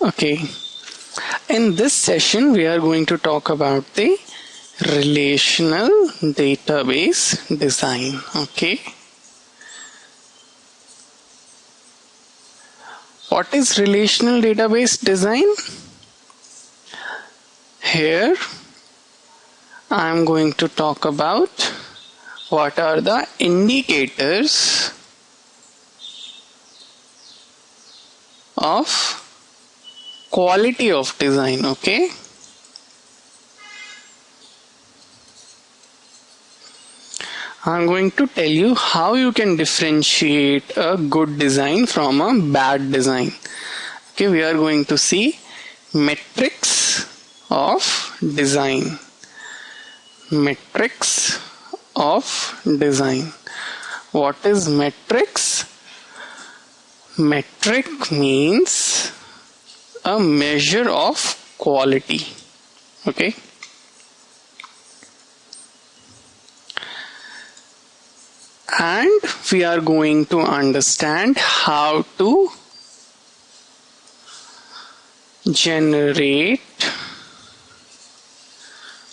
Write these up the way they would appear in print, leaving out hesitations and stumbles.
Okay, in this session we are going to talk about the relational database design. Okay, what is relational database design? Here I am going to talk about what are the indicators of quality of design. Okay, I'm going to tell you how you can differentiate a good design from a bad design. Okay, we are going to see metrics of design. Metrics of design. What is metrics? Metric means a measure of quality. Okay, and we are going to understand how to generate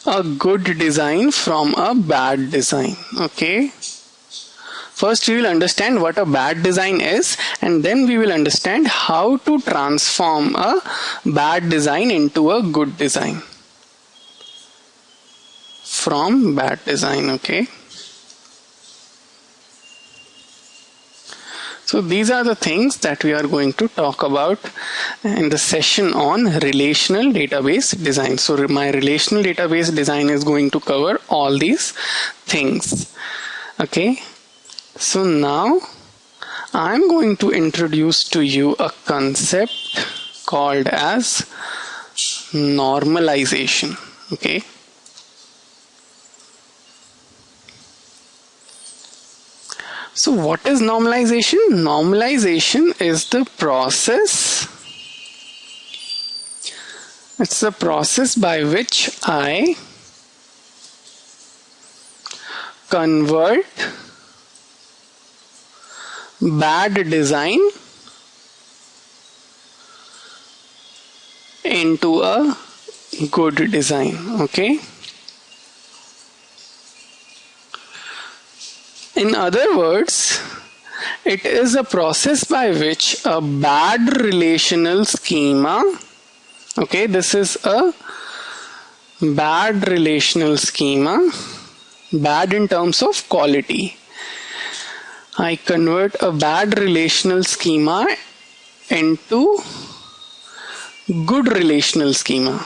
a good design from a bad design. Okay, first we will understand what a bad design is, and then we will understand how to transform a bad design into a good design from bad design. Okay, so these are the things that we are going to talk about in the session on relational database design. So my relational database design is going to cover all these things. Okay, so now I'm going to introduce to you a concept called as normalization. Okay, so what is normalization? Normalization is the process. It's the process by which I convert bad design into a good design. Okay, in other words, it is a process by which a bad relational schema, okay, this is a bad relational schema, bad in terms of quality. I convert a bad relational schema into good relational schema.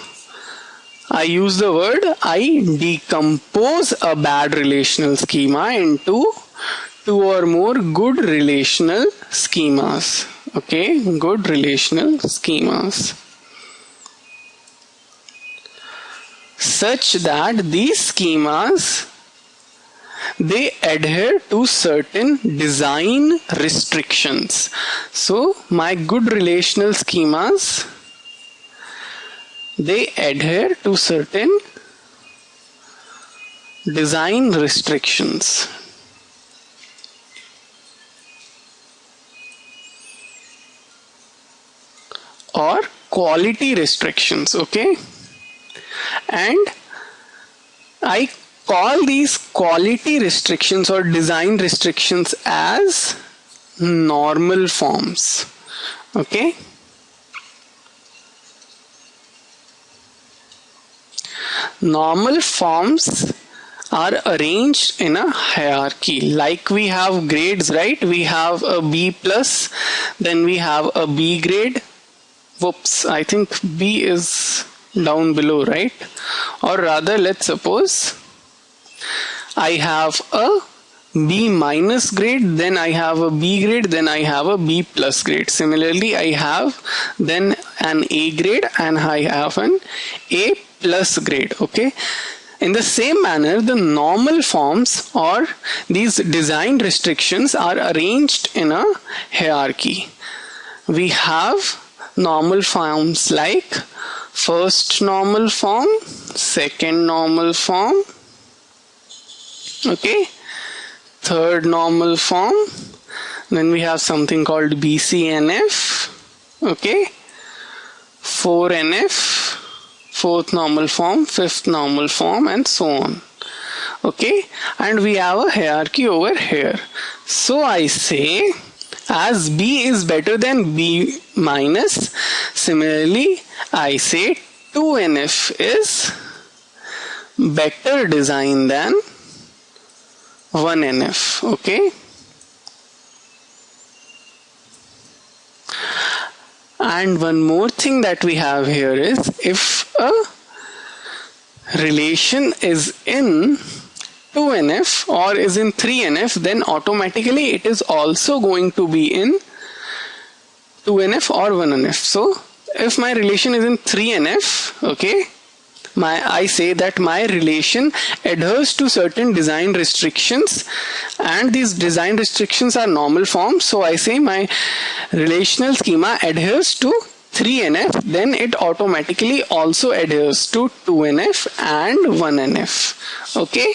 I use the word I decompose a bad relational schema into two or more good relational schemas. Okay, good relational schemas, such that these schemas, they adhere to certain design restrictions. So my good relational schemas, they adhere to certain design restrictions. Or quality restrictions. Okay, and I call these quality restrictions or design restrictions as normal forms. Okay, normal forms are arranged in a hierarchy. Like we have grades, right? We have a B plus, then we have a B grade. Whoops, I think B is down below, right? Or rather, let's suppose I have a B minus grade, then I have a B grade, then I have a B plus grade. Similarly, I have then an A grade and I have an A plus grade. Okay, in the same manner, the normal forms or these design restrictions are arranged in a hierarchy. We have normal forms like first normal form, second normal form, okay, third normal form, then we have something called BCNF, okay, 4NF, fourth normal form, fifth normal form, and so on. Okay, and we have a hierarchy over here. So I say, as B is better than B minus, similarly I say 2NF is better design than 1NF. Okay, and one more thing that we have here is, if a relation is in 2NF or is in 3NF, then automatically it is also going to be in 2NF or 1NF. So if my relation is in 3NF, okay, I say that my relation adheres to certain design restrictions, and these design restrictions are normal forms. So I say my relational schema adheres to 3NF, then it automatically also adheres to 2NF and 1NF. Okay,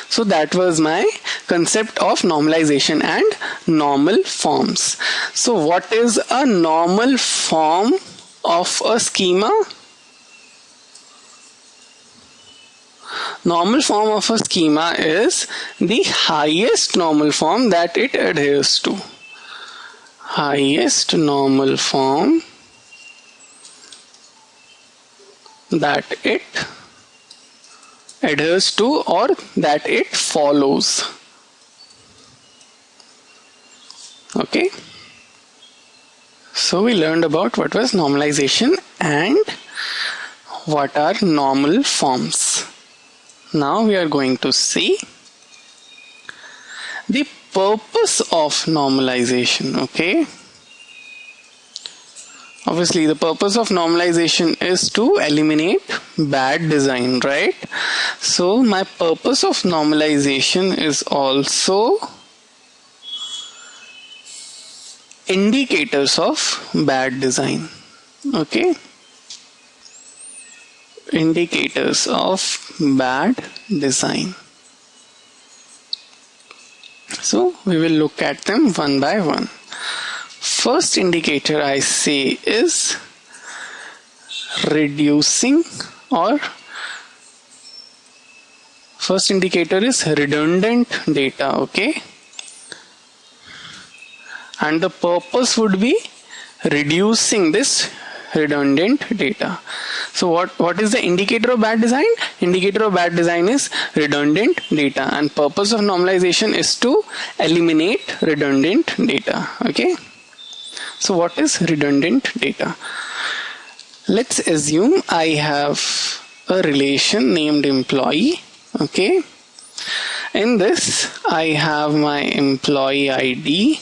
so that was my concept of normalization and normal forms. So what is a normal form of a schema? Normal form of a schema is the highest normal form that it adheres to. Highest normal form that it adheres to or that it follows. Okay, so we learned about what was normalization and what are normal forms. Now we are going to see the purpose of normalization. Okay, obviously the purpose of normalization is to eliminate bad design, right? So my purpose of normalization is also indicators of bad design. Okay, indicators of bad design. So we will look at them one by one. First indicator I say is reducing, or first indicator is redundant data. Okay, and the purpose would be reducing this redundant data. So what is the indicator of bad design? Indicator of bad design is redundant data, and purpose of normalization is to eliminate redundant data. Okay, so what is redundant data? Let's assume I have a relation named employee. Okay, in this I have my employee ID,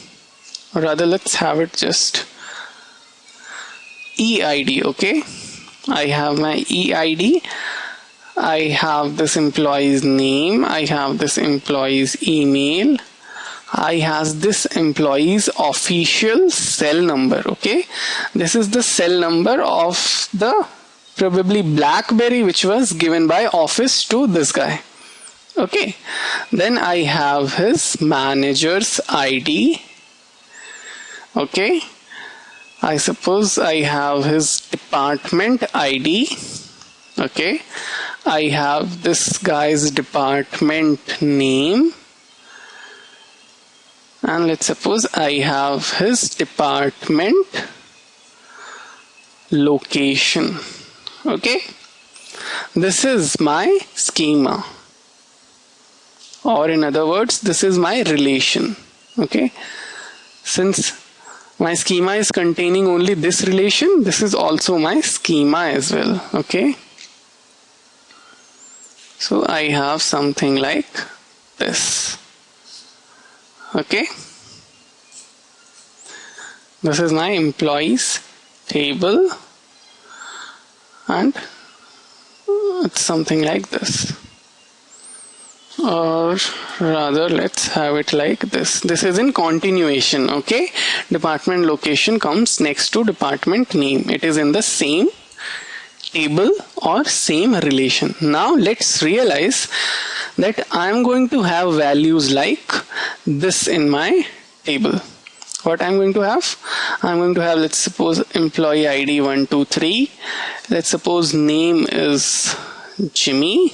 or rather let's have it just EID. Okay, I have my EID, I have this employee's name, I have this employee's email, I have this employee's official cell number. Okay, this is the cell number of the probably BlackBerry which was given by office to this guy. Okay, then I have his manager's ID. Okay, I suppose I have his department ID. Okay, I have this guy's department name, and let's suppose I have his department location. Okay, this is my schema, or in other words, this is my relation. Okay, since my schema is containing only this relation, this is also my schema as well. Okay, so I have something like this. Okay, this is my employees table, and it's something like this, or rather let's have it like this. This is in continuation. Okay, department location comes next to department name. It is in the same table or same relation. Now let's realize that I am going to have values like this in my table. what I'm going to have? I'm going to have, let's suppose, employee ID 123. Let's suppose name is Jimmy.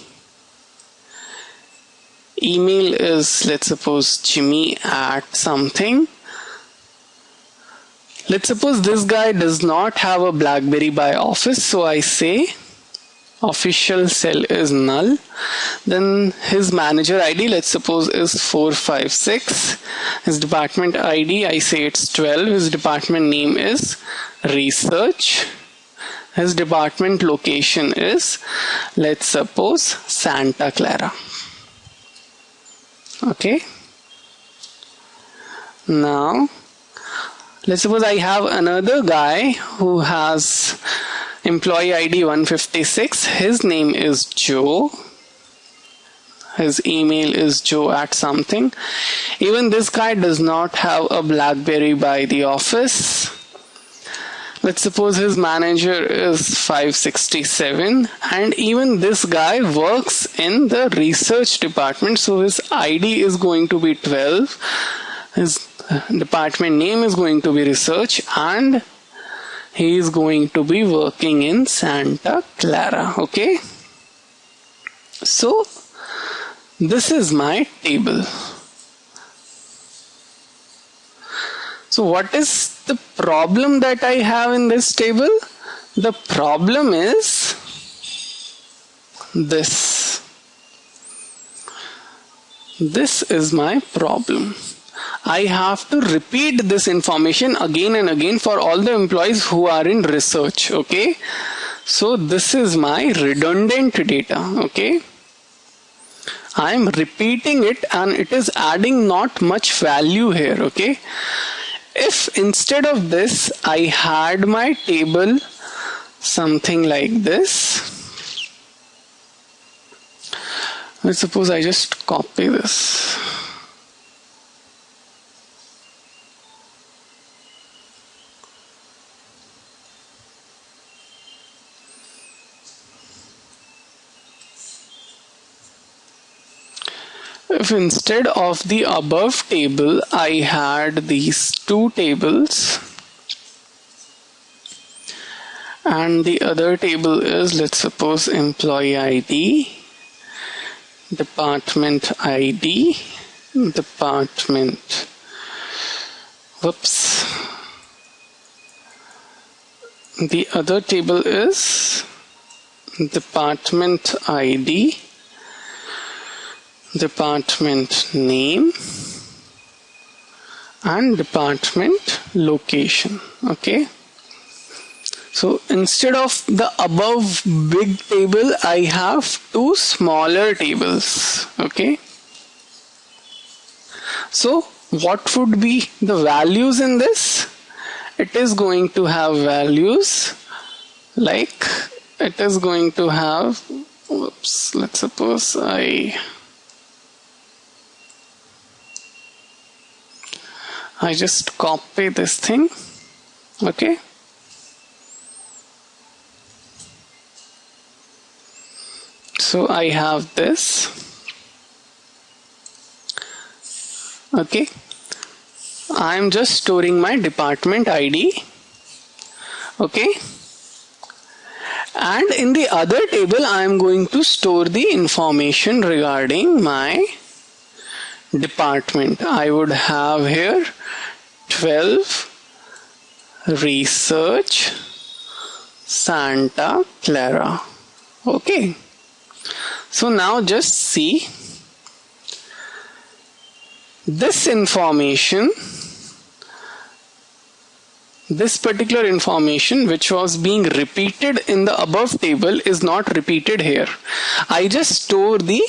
Email is, let's suppose, Jimmy at something. Let's suppose this guy does not have a BlackBerry by Office, so I say official cell is null. Then his manager ID, let's suppose, is 456. His department ID, I say it's 12. His department name is research. His department location is, let's suppose, Santa Clara. Okay. Now, let's suppose I have another guy who has employee ID 156. His name is Joe. His email is Joe at something. Even this guy does not have a BlackBerry by the office. Let's suppose his manager is 567, and even this guy works in the research department, so his ID is going to be 12. His department name is going to be research, and he is going to be working in Santa Clara. Okay, so this is my table. So what is the problem that I have in this table? The problem is this. This is my problem. I have to repeat this information again and again for all the employees who are in research. Okay, so this is my redundant data. Okay, I am repeating it and it is adding not much value here. Okay, if instead of this I had my table something like this, let's suppose I just copy this. If instead of the above table I had these two tables, and the other table is, let's suppose, employee ID, department ID, department, whoops, the other table is department ID, department name, and department location. Okay, so instead of the above big table I have two smaller tables. Okay, so what would be the values in this? It is going to have values like, it is going to have, whoops, let's suppose I just copy this thing. Okay, so I have this. Okay, I am just storing my department ID. Okay, and in the other table I am going to store the information regarding my department. I would have here 12 research Santa Clara. Okay, so now just see this information, this particular information which was being repeated in the above table is not repeated here. I just store the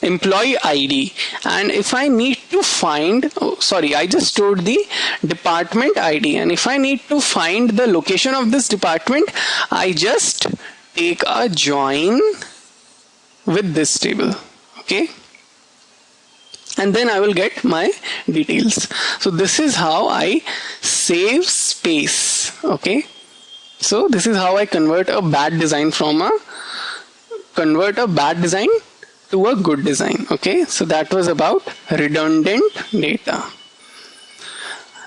employee ID, and if I need to find, I just stored the department ID, and if I need to find the location of this department, I just take a join with this table. Okay, and then I will get my details. So this is how I save space. Okay, so this is how I convert a bad design to a good design. Okay, so that was about redundant data.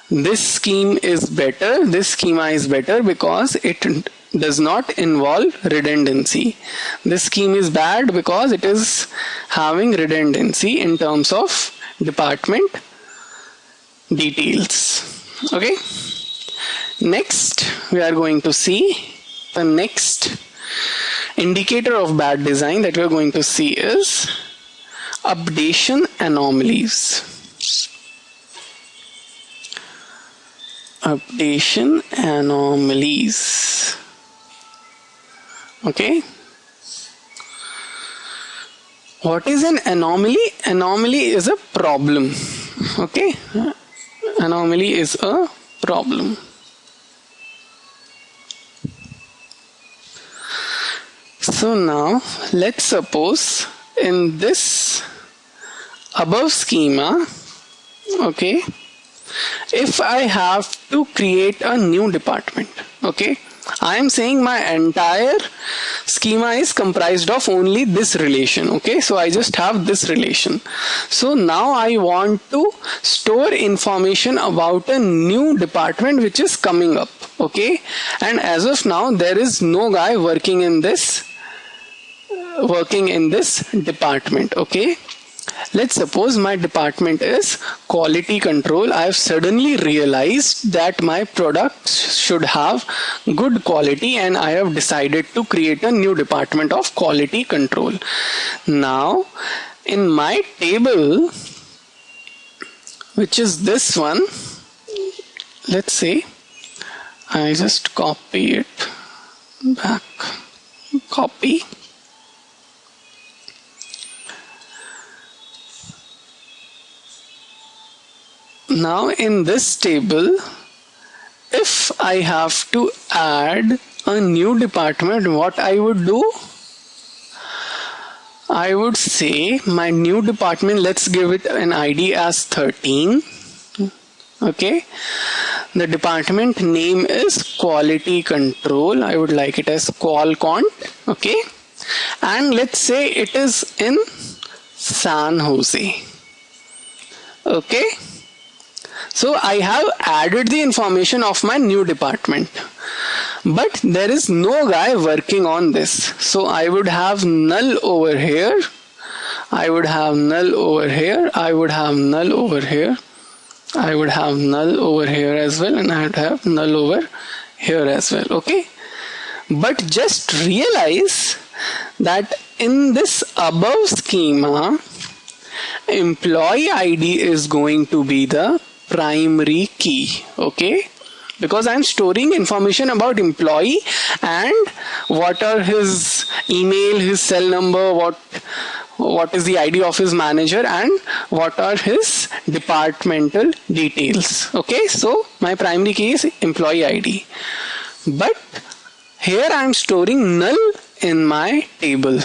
this scheme is better, this schema is better because it does not involve redundancy. This scheme is bad because it is having redundancy in terms of department details. Okay. Next, we are going to see the next indicator of bad design that we are going to see is updation anomalies. Updation anomalies. Okay. What is an anomaly? Anomaly is a problem. Okay. Anomaly is a problem. So now let's suppose in this above schema, okay, if I have to create a new department, okay, I am saying my entire schema is comprised of only this relation, okay, so I just have this relation. So now I want to store information about a new department which is coming up, okay, and as of now there is no guy working in this department, okay. Let's suppose my department is quality control. I have suddenly realized that my product should have good quality and I have decided to create a new department of quality control. Now in my table, which is this one, let's say I just copy it back, copy. Now in this table, if I have to add a new department, what I would do? I would say my new department, let's give it an ID as 13. Okay. The department name is quality control. I would like it as qualcont. Okay. And let's say it is in San Jose. Okay. So I have added the information of my new department, but there is no guy working on this. So I would have null over here. I would have null over here. I would have null over here. I would have null over here as well, and I would have null over here as well. Okay. But just realize that in this above schema, employee ID is going to be the primary key, okay, because I'm storing information about employee and what are his email, his cell number, what is the ID of his manager, and what are his departmental details. Okay, so my primary key is employee ID, but here I'm storing null in my table.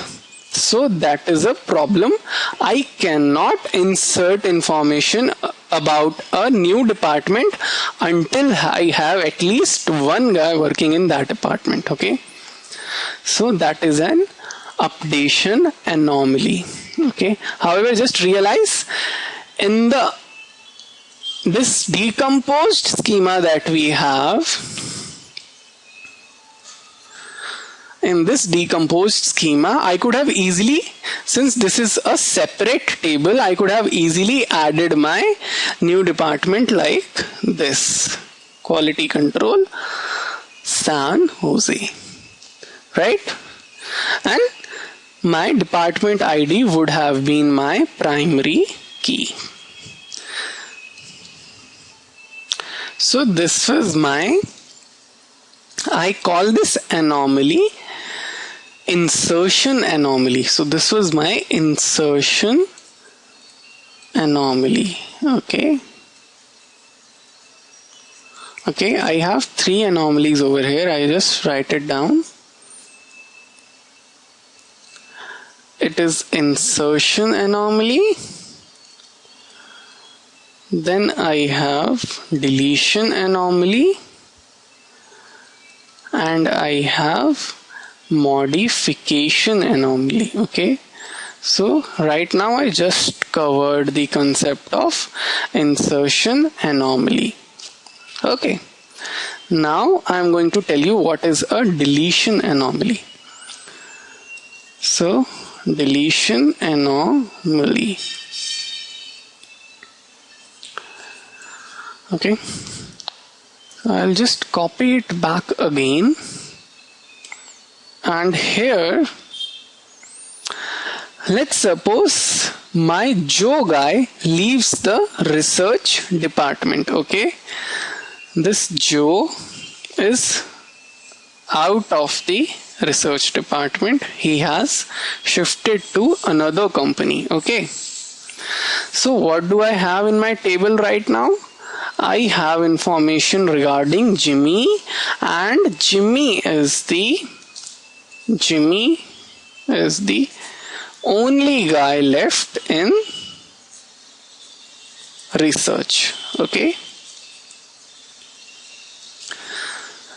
So that is a problem. I cannot insert information about a new department until I have at least one guy working in that department. Okay. So that is an updation anomaly. Okay. However, just realize in this decomposed schema that we have, in this decomposed schema, I could have easily, since this is a separate table, I could have easily added my new department like this, quality control San Jose, right? And my department ID would have been my primary key. So this was I call this anomaly insertion anomaly. So this was my insertion anomaly. Okay. Okay, I have 3 anomalies over here. I just write it down. It is insertion anomaly. Then I have deletion anomaly. And I have modification anomaly. Okay, so right now I just covered the concept of insertion anomaly. Okay. Now I'm going to tell you what is a deletion anomaly. So, deletion anomaly. Okay. I'll just copy it back again. And here, let's suppose my Joe guy leaves the research department. Okay. This Joe is out of the research department. He has shifted to another company. Okay. So what do I have in my table right now? I have information regarding Jimmy, and Jimmy is the only guy left in research. Okay.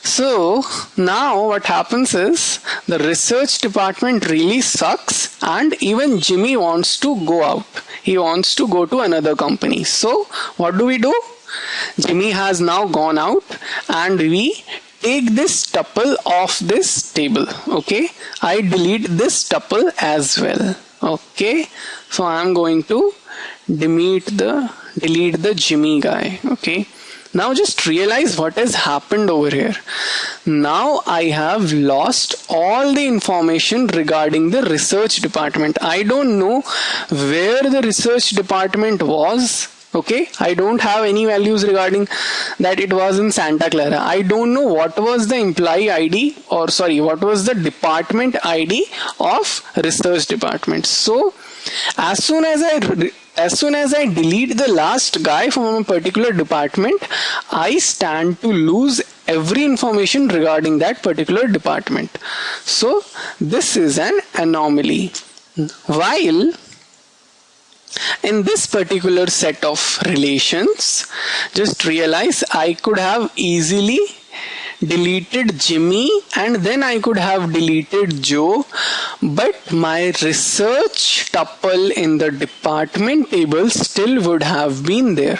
So now what happens is the research department really sucks, and even Jimmy wants to go out. He wants to go to another company. So what do? Jimmy has now gone out, and we take this tuple off this table. Okay, I delete this tuple as well. Okay, so I am going to delete the Jimmy guy. Okay. Now just realize what has happened over here. Now I have lost all the information regarding the research department. I don't know where the research department was. Okay, I don't have any values regarding that it was in Santa Clara. I don't know what was the employee ID, or sorry, what was the department ID of research department. So as soon as I delete the last guy from a particular department, I stand to lose every information regarding that particular department. So this is an anomaly. While in this particular set of relations, just realize I could have easily deleted Jimmy and then I could have deleted Joe, but my research tuple in the department table still would have been there.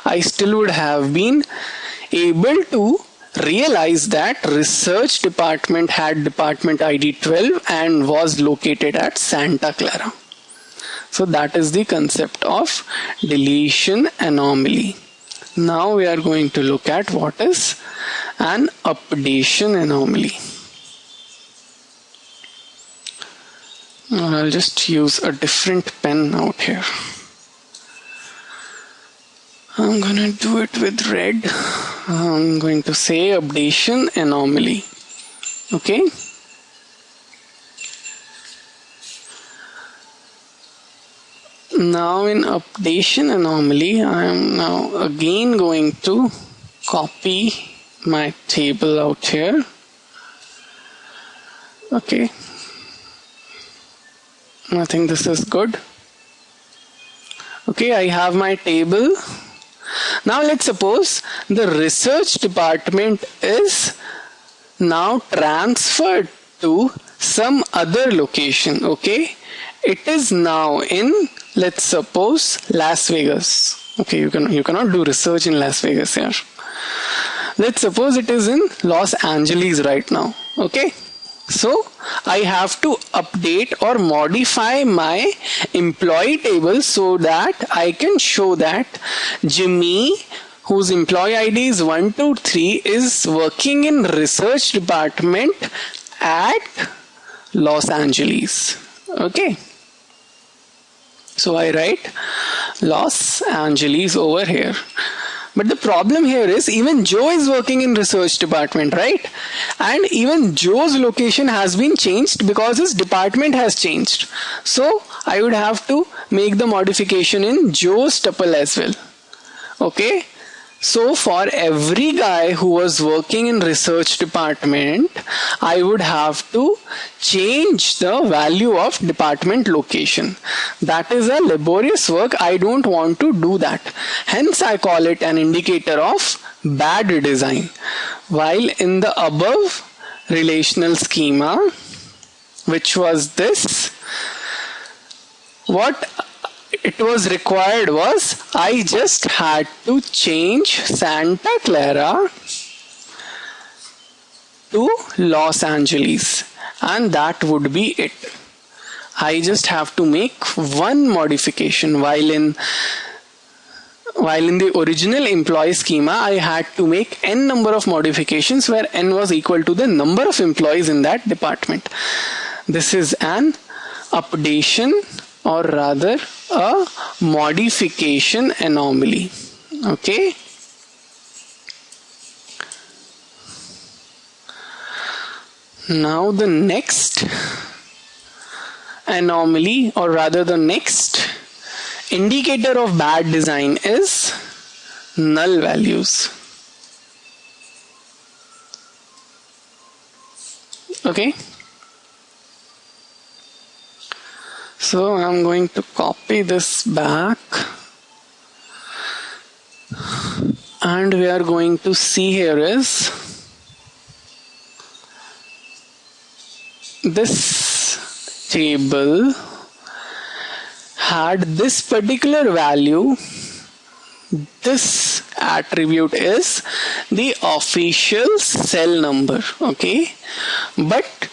I still would have been able to realize that research department had department ID 12 and was located at Santa Clara. So that is the concept of deletion anomaly. Now we are going to look at what is an updation anomaly. I'll just use a different pen out here. I'm gonna do it with red. I'm going to say updation anomaly. Okay. Now in updation anomaly, I am now again going to copy my table out here. Okay. I think this is good. Okay, I have my table. Now let's suppose the research department is now transferred to some other location. Okay, it is now in, let's suppose, Las Vegas. Okay, you cannot do research in Las Vegas here. Let's suppose it is in Los Angeles right now. Okay, so I have to update or modify my employee table so that I can show that Jimmy, whose employee ID is 123, is working in research department at Los Angeles. Okay. So I write Los Angeles over here. But the problem here is even Joe is working in research department, right? And even Joe's location has been changed because his department has changed. So I would have to make the modification in Joe's tuple as well. Okay. So for every guy who was working in research department, I would have to change the value of department location. That is a laborious work. I don't want to do that. Hence I call it an indicator of bad design. While in the above relational schema, which was this, what it was required was I just had to change Santa Clara to Los Angeles, and that would be it. I just have to make one modification, while in the original employee schema I had to make n number of modifications where n was equal to the number of employees in that department. This is an updation, or rather a modification anomaly. Okay. Now the next anomaly, or rather the next indicator of bad design, is null values. Okay. So I'm going to copy this back, and we are going to see here is this table had this particular value. This attribute is the official cell number. Okay, but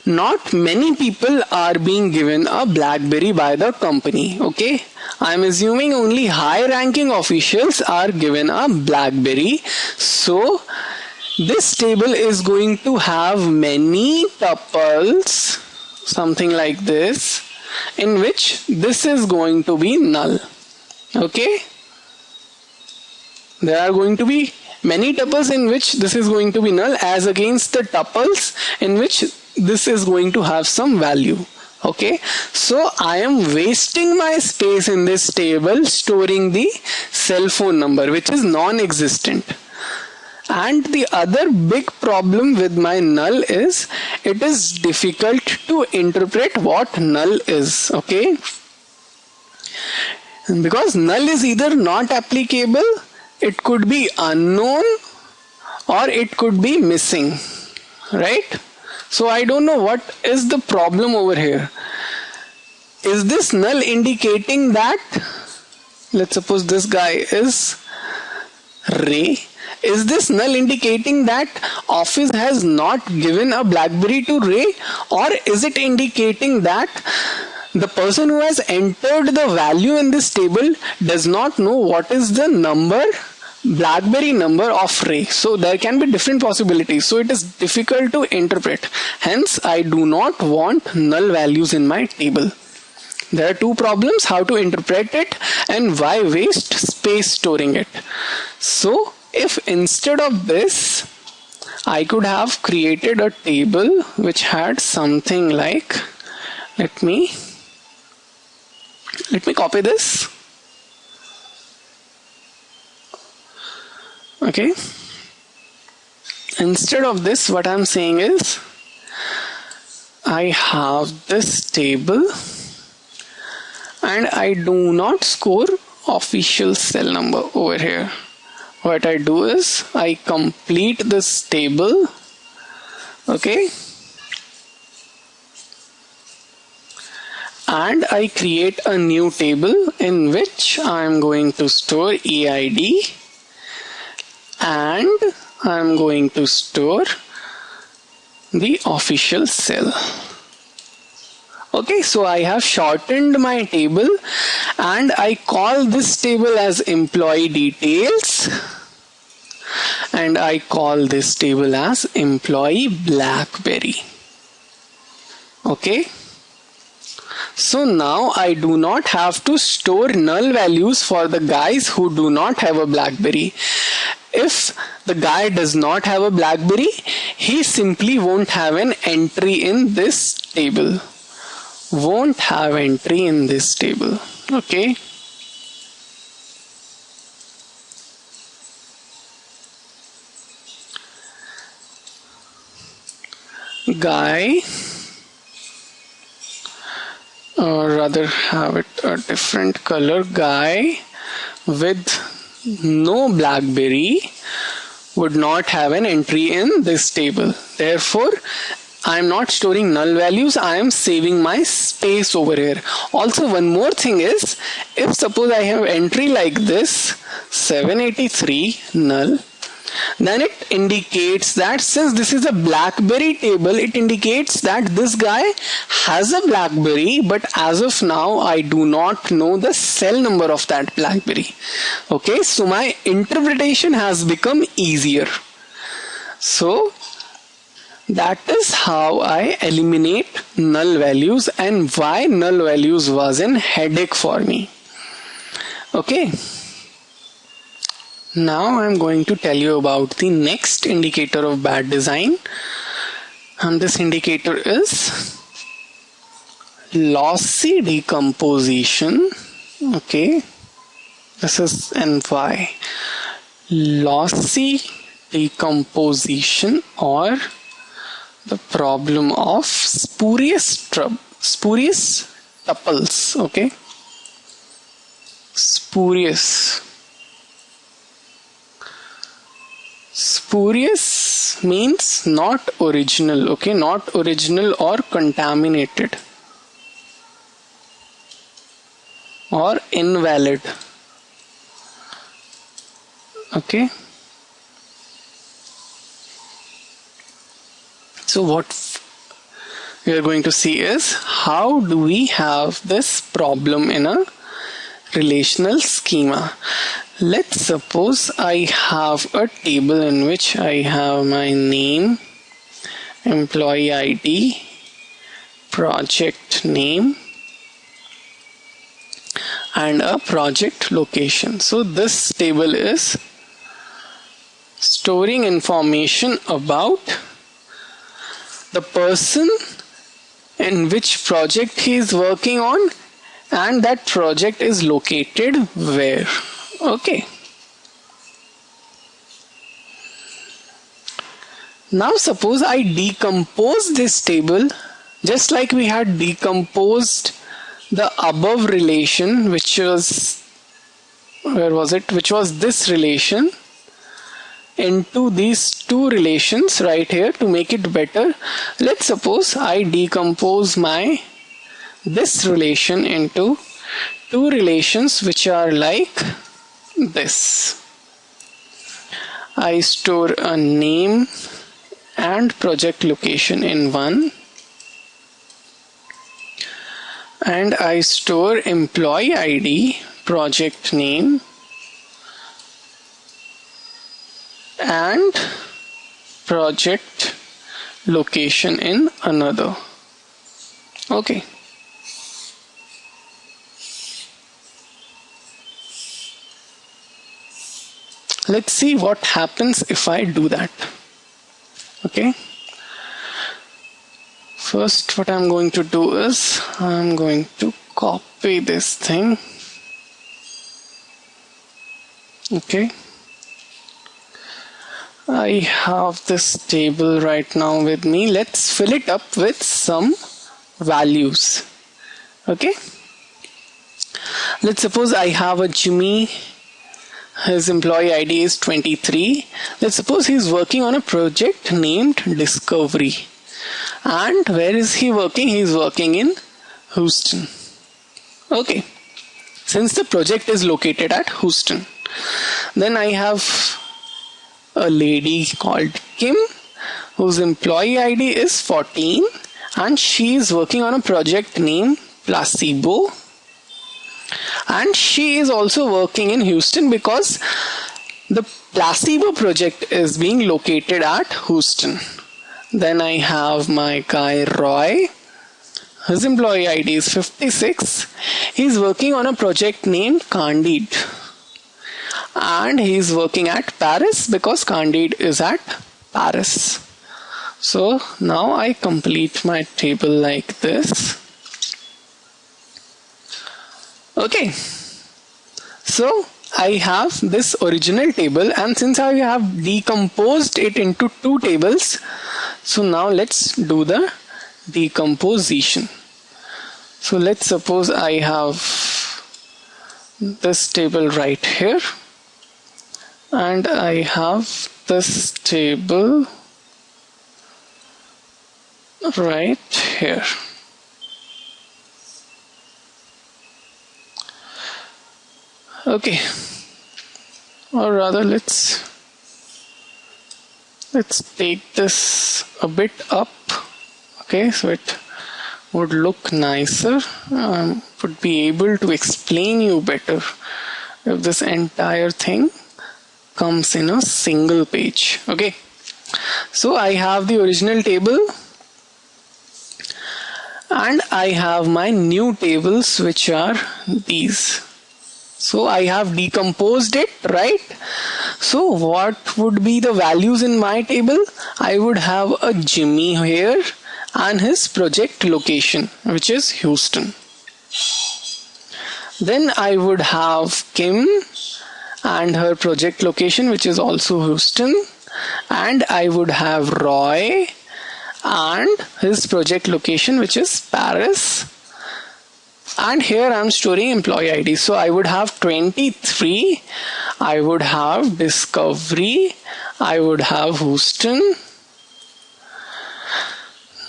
not many people are being given a BlackBerry by the company. Okay, I'm assuming only high ranking officials are given a BlackBerry. So this table is going to have many tuples, something like this, in which this is going to be null. Okay, there are going to be many tuples in which this is going to be null, as against the tuples in which this is going to have some value. Okay, so I am wasting my space in this table storing the cell phone number, which is non-existent. And the other big problem with my null is it is difficult to interpret what null is. Okay, because null is either not applicable, it could be unknown, or it could be missing, right? So I don't know what is the problem over here. Is this null indicating that, let's suppose this guy is Ray, is this null indicating that office has not given a BlackBerry to Ray, or is it indicating that the person who has entered the value in this table does not know what is the number, BlackBerry number of Ray? So there can be different possibilities. So it is difficult to interpret. Hence, I do not want null values in my table. There are two problems: how to interpret it and why waste space storing it. So if instead of this, I could have created a table which had something like, let me copy this. Okay, instead of this, what I'm saying is I have this table and I do not score official cell number over here. What I do is I complete this table. Okay, and I create a new table in which I am going to store EID, and I am going to store the official cell. Okay, so I have shortened my table and I call this table as employee details, and I call this table as employee BlackBerry. Okay, so now I do not have to store null values for the guys who do not have a BlackBerry. If the guy does not have a BlackBerry, he simply won't have an entry in this table. Won't have entry in this table. Okay. Guy, or rather have it a different color, guy with no BlackBerry would not have an entry in this table. Therefore, I am not storing null values, I am saving my space over here. Also, one more thing is, if suppose I have entry like this 783 null, then it indicates that since this is a BlackBerry table, it indicates that this guy has a BlackBerry, but as of now I do not know the cell number of that BlackBerry. Okay, so my interpretation has become easier. So that is how I eliminate null values and why null values was an headache for me. Okay. Now I'm going to tell you about the next indicator of bad design, and this indicator is lossy decomposition. Okay, this is NY, lossy decomposition, or the problem of spurious tuples. Okay, Spurious means not original. Okay, not original or contaminated or invalid. Okay, so what we are going to see is how do we have this problem in a relational schema. Let's suppose I have a table in which I have my name, employee ID, project name, and a project location. So this table is storing information about the person in which project he is working on, and that project is located where. Okay. Now suppose I decompose this table just like we had decomposed the above relation, which was, where was it? Which was this relation, into these two relations right here to make it better. Let's suppose I decompose this relation into two relations which are like this. I store a name and project location in one, and I store employee ID, project name, and project location in another. Okay. Let's see what happens if I do that. Okay. First, what I'm going to do is I'm going to copy this thing. Okay. I have this table right now with me. Let's fill it up with some values. Okay. Let's suppose I have a Jimmy. His employee ID is 23. Let's suppose he's working on a project named Discovery. And where is he working? He's working in Houston. Okay. Since the project is located at Houston. Then I have a lady called Kim, whose employee ID is 14. And she is working on a project named Placebo. And she is also working in Houston because the Placebo project is being located at Houston. Then I have my guy Roy. His employee ID is 56. He's working on a project named Candide. And he's working at Paris because Candide is at Paris. So now I complete my table like this. Okay, so I have this original table, and since I have decomposed it into two tables, so now let's do the decomposition. So let's suppose I have this table right here, and I have this table right here. Okay, or rather let's take this a bit up. Okay, so it would look nicer. Would be able to explain you better if this entire thing comes in a single page. Okay, so I have the original table and I have my new tables, which are these. So I have decomposed it, right? So what would be the values in my table? I would have a Jimmy here and his project location, which is Houston. Then I would have Kim and her project location, which is also Houston. And I would have Roy and his project location, which is Paris. And here I'm storing employee ID. So I would have 23, I would have Discovery, I would have Houston.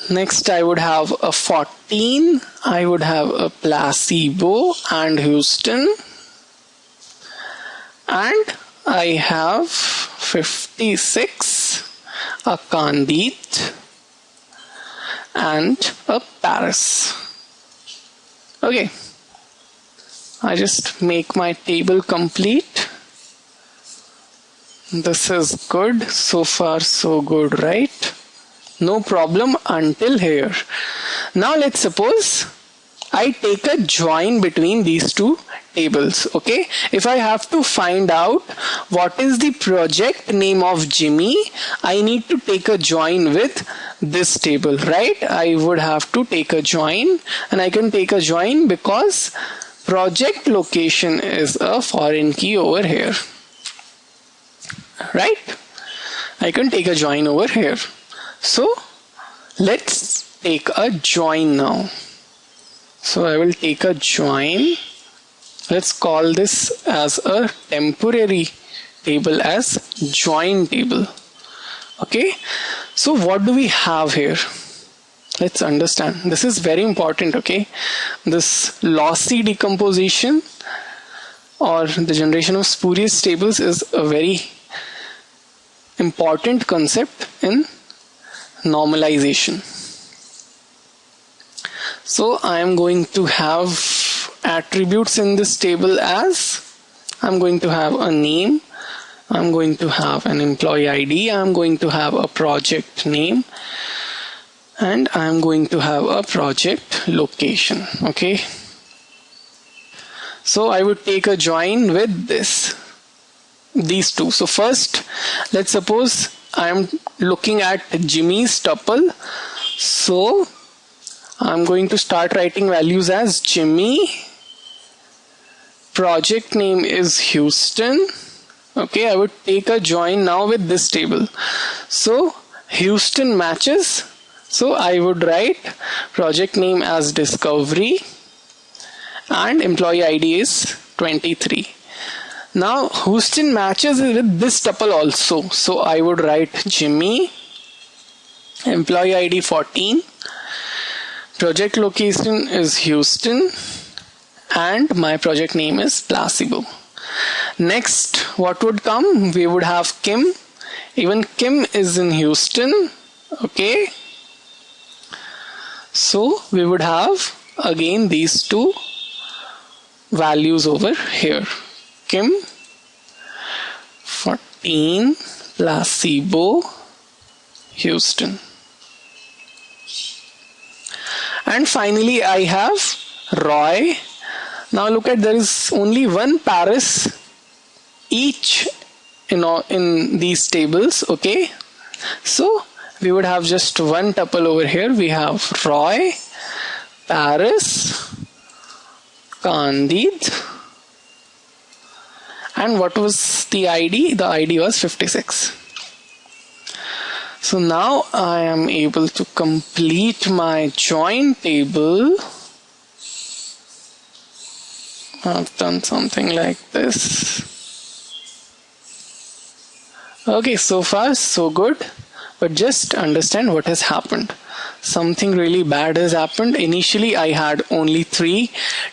Next I would have a 14, I would have a Placebo and Houston. And I have 56, a Candide and a Paris. Okay, I just make my table complete. This is good. So far so good, right? No problem until here. Now let's suppose I take a join between these two tables. Okay, if I have to find out what is the project name of Jimmy, I need to take a join with this table, right? I would have to take a join, and I can take a join because project location is a foreign key over here, right? I can take a join over here. So let's take a join now. So I will take a join. Let's call this as a temporary table as join table. Okay, so what do we have here? Let's understand. This is very important. Okay, this lossy decomposition or the generation of spurious tables is a very important concept in normalization. So I am going to have attributes in this table as I'm going to have a name, I'm going to have an employee ID, I'm going to have a project name, and I'm going to have a project location. Okay, so I would take a join with these two. So first, let's suppose I am looking at Jimmy's tuple. So I'm going to start writing values as Jimmy, project name is Houston. Okay, I would take a join now with this table. So Houston matches. So I would write project name as Discovery and employee ID is 23. Now Houston matches with this tuple also. So I would write Jimmy, employee ID 14, project location is Houston, and my project name is Placebo. Next, what would come? We would have Kim. Even Kim is in Houston. Okay, so we would have again these two values over here. Kim 14, Placebo, Houston. And finally I have Roy. Now look at, there is only one Paris each in these tables. Okay, so we would have just one tuple over here. We have Roy, Paris, Candide, and what was the ID? The ID was 56. So now I am able to complete my join table. I've done something like this. Okay, so far so good, but just understand what has happened. something really bad has happened. Initially I had only 3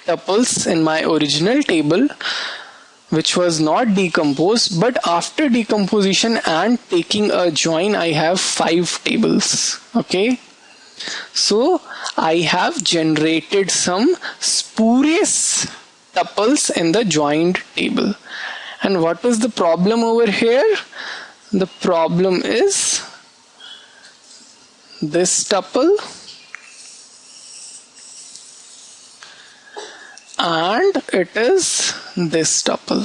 tuples in my original table which was not decomposed, but after decomposition and taking a join I have 5 tables. Okay, so I have generated some spurious tuples in the joined table. And what is the problem over here? The problem is this tuple and it is this tuple,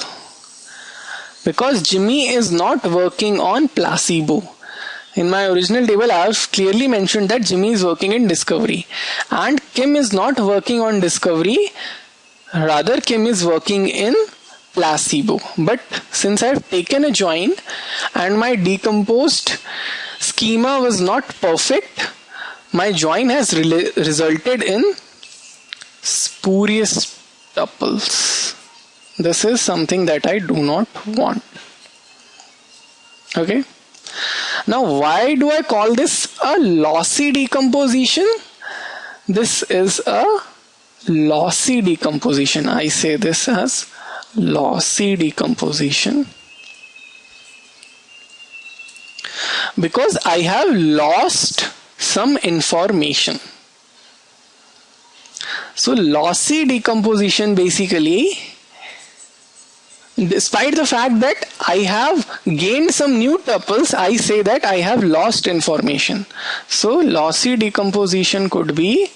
because Jimmy is not working on placebo. In my original table I have clearly mentioned that Jimmy is working in discovery and Kim is not working on discovery, rather Kim is working in placebo. But since I have taken a join and my decomposed schema was not perfect, my join has resulted in spurious tuples. This is something that I do not want. Okay, now why do I call this a lossy decomposition? This is a lossy decomposition. I say this as lossy decomposition because I have lost some information. So lossy decomposition basically, despite the fact that I have gained some new tuples, I say that I have lost information. So lossy decomposition could be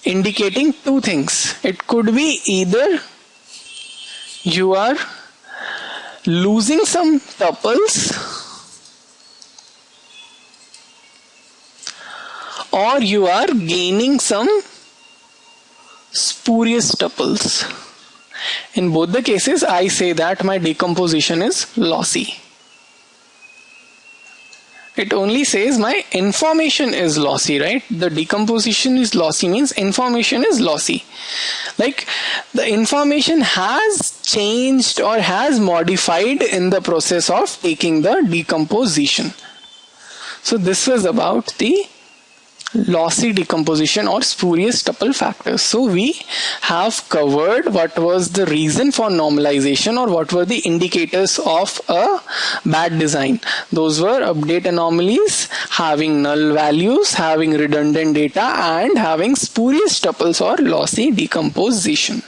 indicating 2 things. It could be either you are losing some tuples or you are gaining some spurious tuples. In both the cases, I say that my decomposition is lossy. It only says my information is lossy, right? The decomposition is lossy means information is lossy. Like the information has changed or has modified in the process of taking the decomposition. So this was about the lossy decomposition or spurious tuple factors. So we have covered what was the reason for normalization or what were the indicators of a bad design. Those were update anomalies, having null values, having redundant data, and having spurious tuples or lossy decomposition.